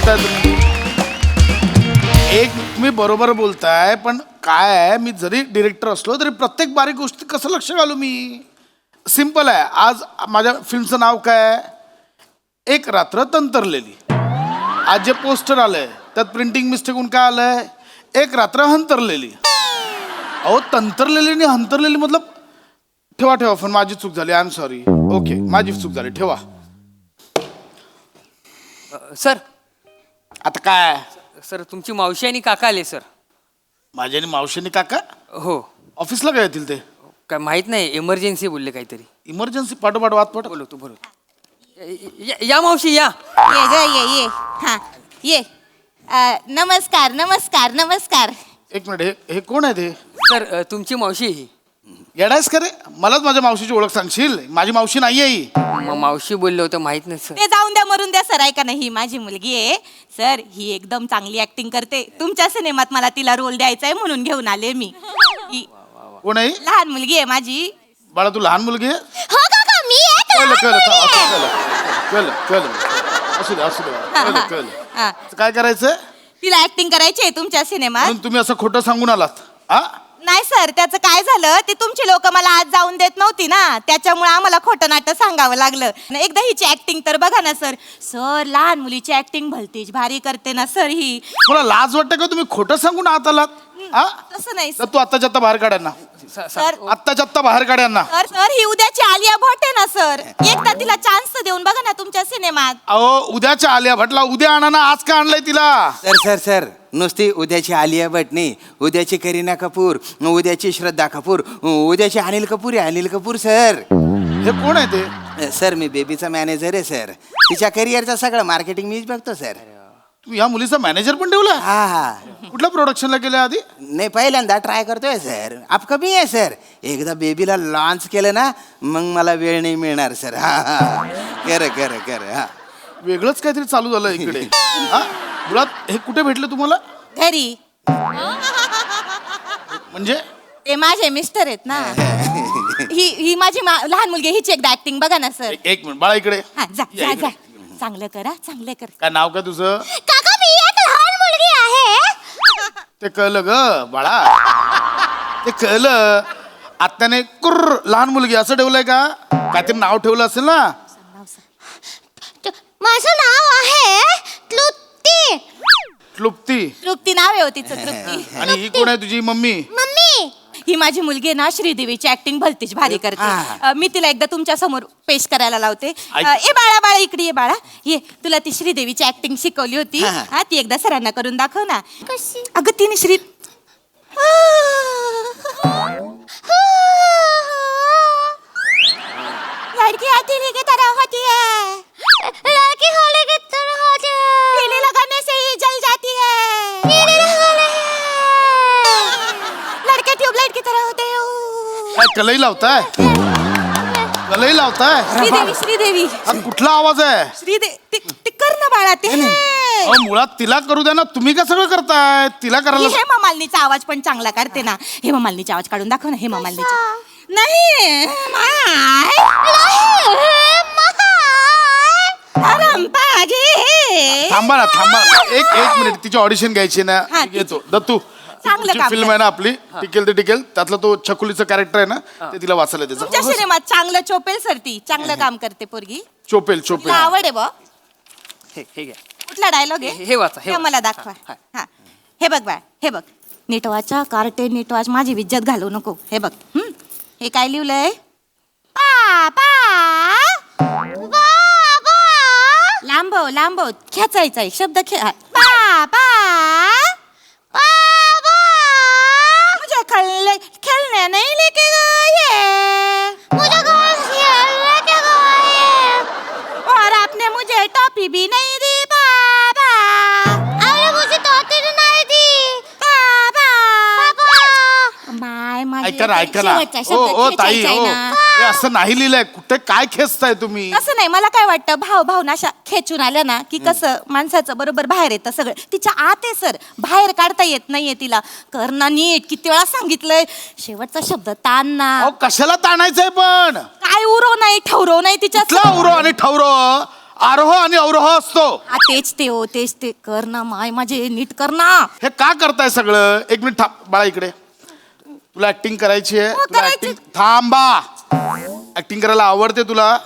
बोलताय तुम्ही? एक तुम्ही बरोबर बोलताय, पण काय आहे, मी जरी डिरेक्टर असलो तरी प्रत्येक बारीक गोष्टी कसं लक्ष घालू मी? सिंपल आहे. आज माझ्या फिल्मचं नाव काय आहे? एक रात्र तंतरलेली. आज जे पोस्टर आलंय त्यात प्रिंटिंग मिस्टेकून काय आलंय? एक रात्र हंतरलेली. अहो, तंतरलेली आणि हंतरलेली मतलब ठेवा ठेवा फोन. माझी चूक झाली. I am sorry. ओके, माझी चूक झाली. ठेवा. सर आता काय? सर तुमची मावशी आणि काका आले सर. माझ्या आणि मावशीने काका हो. ऑफिसला काय येतील ते? काय माहित नाही, इमर्जन्सी बोलले काहीतरी. इमर्जन्सी? पाठोपाठ वाद पाठ. बोलवतो. या मावशी या. ये ग ये हा ये. नमस्कार नमस्कार नमस्कार. एक मिनिट, हे कोण आहे ते? सर तुमची मावशी ही. येडायस का रे? मलाच माझ्या मावशीची ओळख सांगशील? माझी मावशी नाहीये ही. मावशी बोलले होतं, माहित नाही सर. ते जाऊन द्या, मरून द्या सर. ऐका ना, ही माझी मुलगी आहे सर. ही एकदम चांगली ऍक्टिंग करते. तुमच्या सिनेमात मला तिला रोल द्यायचा आहे म्हणून घेऊन आले मी. ही कोण आहे? लहान मुलगी आहे माझी. बाळा, तू लहान मुलगी आहे? हो काका, मी एक कळलं लहान कळलं मुलगी आहे. कळलं कळलं. असू दे असू दे. कळलं कळलं. हा. काय करायचंय? तिला ऍक्टिंग करायची आहे तुमच्या सिनेमात. म्हणून तुम्ही असं खोटं सांगून आलात? हा? नाही सर, त्याचं काय झालं, ती तुमची लोक मला आज जाऊन देत नव्हती ना, त्याच्यामुळे आम्हाला खोटं नाटक सांगावं लागलं. एकदा हिची ऍक्टिंग तर बघा ना सर. सर, लहान मुलीची ऍक्टिंग भलतीच भारी करते ना सर ही. मला लाज वाटते का? तुम्ही खोटं सांगून आत आलात? हा? तसं नाही तर तू आत्ताच्या आत्ता बाहेर काढ्या ना. सर. आत्ताच्या आत्ता बाहेर काढ्या ना. सर सर, ही उद्याची आलिया भट आहे ना सर. एकदा तिला चान्स तर देऊन बघा ना तुमच्या सिनेमात. अहो, उद्याच्या आलिया भटला उद्या आणा ना. आज का आणलंय तिला? सर नुसती उद्याची आलिया भट नाही, उद्याची करीना कपूर, उद्याची श्रद्धा कपूर, उद्याची अनिल कपूर आहे. अनिल कपूर सर. हे कोण आहे ते? सर मी बेबीचा मॅनेजर आहे सर. तिच्या करिअरचं सगळं मार्केटिंग मीच बघतो सर. तू या मुलीचा मॅनेजर पण ठेवला? हा. कुठल्या प्रोडक्शनला केलं आधी? नाही, पहिल्यांदा ट्राय करतोय सर. आप कमी आहे सर. एकदा बेबीला लॉन्च केलं ना, मग मला वेळ नाही मिळणार सर. हा. कर हा. वेगळंच काहीतरी चालू झालं इकडे. हा? मुळात हे कुठे भेटलं तुम्हाला? घरी. म्हणजे ते माझे मिस्टर आहेत ना. ही माझी लहान मुलगी. हिची एकदा ऍक्टिंग बघा ना सर. एक मिनिट बाळा, इकडे हा, जा या जा इकडे. जा. चांगलं करा, चांगलं कर. काय नाव काय तुझं? काका, मी एक लहान मुलगी आहे. ते कळलं ग बाळा, ते कळलं. आत्याने कुर्र लहान मुलगी असं ठेवलंय का? काहीतरी नाव ठेवलं असेल ना. माझं नाव आहे तृप्ती. क्लुप्ती. तृप्ती नाव आहे तिचं, तृप्ती. आणि ही कोण आहे तुझी मम्मी? मम्मी, ही माझी मुलगी आहे ना, श्रीदेवीची ऍक्टिंग भलतीच भारी करते. मी तिला एकदा तुमच्या समोर पेश करायला लावते. ए बाळा इकडे ये बाळा. ये, तुला ती श्रीदेवीची ऍक्टिंग शिकवली होती. हा, ती एकदा सरांना करून दाखव ना. कशी? अगं तिने लड़की आती नहीं की तरह होती है. लड़की होने की तरह होती है. पीले लगाने से ही जल जाती है. पीले लगाने लड़के ट्यूबलाइट की तरह होते हैं. काय कलई लावताय? कलई लावताय? श्रीदेवी. हा कुठला आवाज आहे? श्रीदेवी ते कर ना बाळा. ते अहो, मुळात तिला करू द्या ना. तुम्ही का सगळं करताय? तिला करायला. हेमा मालिनीचा आवाज पण चांगला करते ना. हेमा मालिनीचा आवाज काढून दाखव ना. हेमा मालिनीचा. नाही थांबा ना. एक मिनिट, तिची ऑडिशन घ्यायची ना. हा, येतो दत्तू. चांगलं काम फिल्म आहे ना आपली, टिकेल ते टिकेल. त्यातलं तो छकुलीचं कॅरेक्टर आहे ना, ते तिला वाचायला त्याचं. तुमच्या सिनेमात चांगलं चोपेल सर. ती चांगलं काम करते पोरगी. चोपेल. तुला आवड आहे बा. हे घ्या. कुठला डायलॉग आहे? हे वाचा, हे हे मला वाचा. दाखवा. हा, हा, हे बघ बाळ, हे बघ. नीट वाचा, कार्टे नीट वाच. माझी इज्जत घालवू नको. हे बघ. हे काय लिहिलंय? लांबव खेचायचा एक शब्द. मुझे खेलने नहीं लेके गए. और आपने मुझे टॉफी भी नहीं दी बाबा. मुझे टॉफी नहीं दी बाबा. ऐका ना. ओ ताई, ओ हे असं नाही लिहिलंय. कुठे काय खेचताय तुम्ही? असं नाही. मला काय वाटतं, भावना अशा खेचून आल्या ना की कसं माणसाचं बरोबर बाहेर येतं सगळं. तिच्या आत आहे सर, बाहेर काढता येत नाहीये तिला. करणं नीट. किती वेळा सांगितलंय. शेवटचा शब्द ताण ना. अहो, कशाला ताणायचंय पण? काय उरो नाही ठवरो नाही तिच्या. कुठला उरो आणि ठवरो? आरोह आणि अवरोह असतो. तेच ते हो, तेच ते. कर ना माय माझे, नीट कर ना. हे का करताय सगळं? एक मिनिट थांब बाळा, इकडे. तुला ऍक्टिंग करायची आहे? हो, तुला करायची. ऍक्टिंग थांबा. ऍक्टिंग करायला आवडते तुला?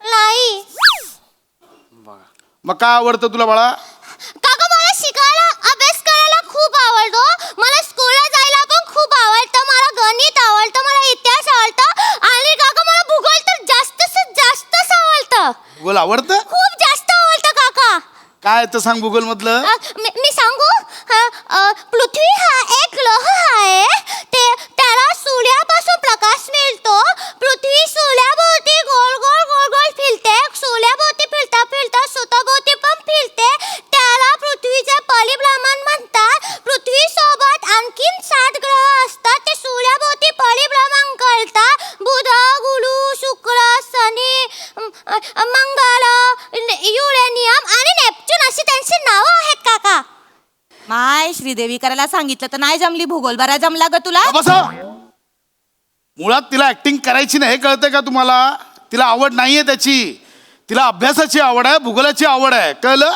नाही मग काय आवडतं तुला बाळा? काका मला शिकायला अभ्यास करायला खूप आवडतो. मला स्कूलला जायला पण खूप आवडतं. मला गणित आवडतं, मला इतिहास आवडतं आणि काका मला भूगोल तर जास्तच आवडतं. भूगोल आवडतं? खूप जास्त आवडतं काका. काय तर सांग भूगोल मधलं. मी सांगू? पृथ्वी हा एक ग्रह आहे. त्याला सूर्यापासून प्रकाश मिळतो. पृथ्वी सूर्याभोवती गोल गोल गोल गोल फिरते. सूर्याभोवती फिरता फिरता स्वतःभोवती पण फिरते. त्याला पृथ्वीचे परिभ्रमण म्हणतात. पृथ्वी सोबत आणखीन 7 ग्रह असतात. ते सूर्याभोवती परिभ्रमण करतात. बुध, गुरु, शुक्र, शनी, मंगळ, युरेनियम आणि नेपच्यून अशी त्यांची नावं आहेत काका. माय श्रीदेवी करायला सांगितलं तर नाही जमली. भूगोल बरा जमला ग तुला. बस. मुळात तिला ऍक्टिंग करायची नाही, हे कळतंय का तुम्हाला? तिला आवड नाहीये त्याची. तिला अभ्यासाची आवड आहे, भूगोलाची आवड आहे, कळलं?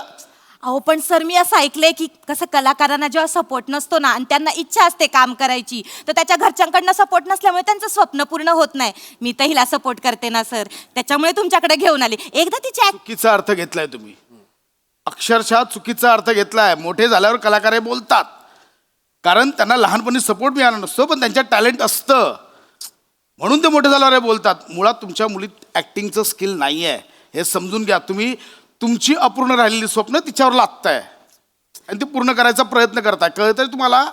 अहो पण सर, मी असं ऐकलंय की कसं कलाकारांना जेव्हा सपोर्ट नसतो ना आणि त्यांना इच्छा असते काम करायची, तर त्याच्या घरच्यांकडनं सपोर्ट नसल्यामुळे त्यांचं स्वप्न पूर्ण होत नाही. मी तर हिला सपोर्ट करते ना सर, त्याच्यामुळे तुमच्याकडे घेऊन आली. एकदा तिची चुकीचा अर्थ घेतलाय तुम्ही. अक्षरशः चुकीचा अर्थ घेतलाय. मोठे झाल्यावर कलाकार हे बोलतात कारण त्यांना लहानपणी सपोर्ट मिळाला नसतो, पण त्यांच्यात टॅलेंट असतं म्हणून ते मोठे झाल्यावर हे बोलतात. मुळात तुमच्या मुलीत ऍक्टिंगचं स्किल नाही आहे, हे समजून घ्या. तुम्ही तुमची अपूर्ण राहिलेली स्वप्न तिच्यावर लादताय आणि ती पूर्ण करायचा प्रयत्न करताय. कळतंय तुम्हाला?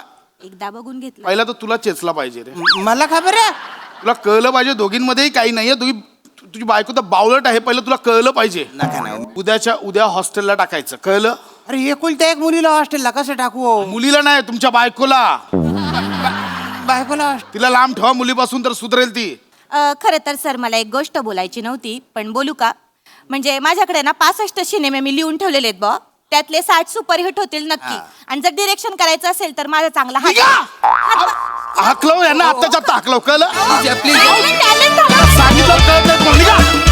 एकदा बघून घेतलं. पहिला तर तुला चेचला पाहिजे रे. मला खबर आहे. तुला कळलं पाहिजे दोघींमध्येही काही नाहीये. तुझी बायको तर बावळट आहे, पहिलं तुला कळलं पाहिजे. नका ना. उद्याच्या उद्या हॉस्टेलला टाकायचं, कळलं? अरे एकुलत्या एक मुलीला हॉस्टेलला कसं टाकू? मुलीला नाही, तुमच्या बायकोला. बायकोला तिला लांब ठेवा मुलीपासून, तर सुधरेल ती. खरं तर सर मला एक गोष्ट बोलायची नव्हती, पण बोलू का? म्हणजे माझ्याकडे ना 65 सिनेमे मी लिहून ठेवलेले आहेत बॉ. त्यातले 60 सुपरहिट होतील नक्की. आणि जर डिरेक्शन करायचं असेल तर माझा चांगला हाकलव यांना, आत्ताच्या आत्ता हाकलव, कळलं? talent झालं. सांगितलं कळत नाही, निघा.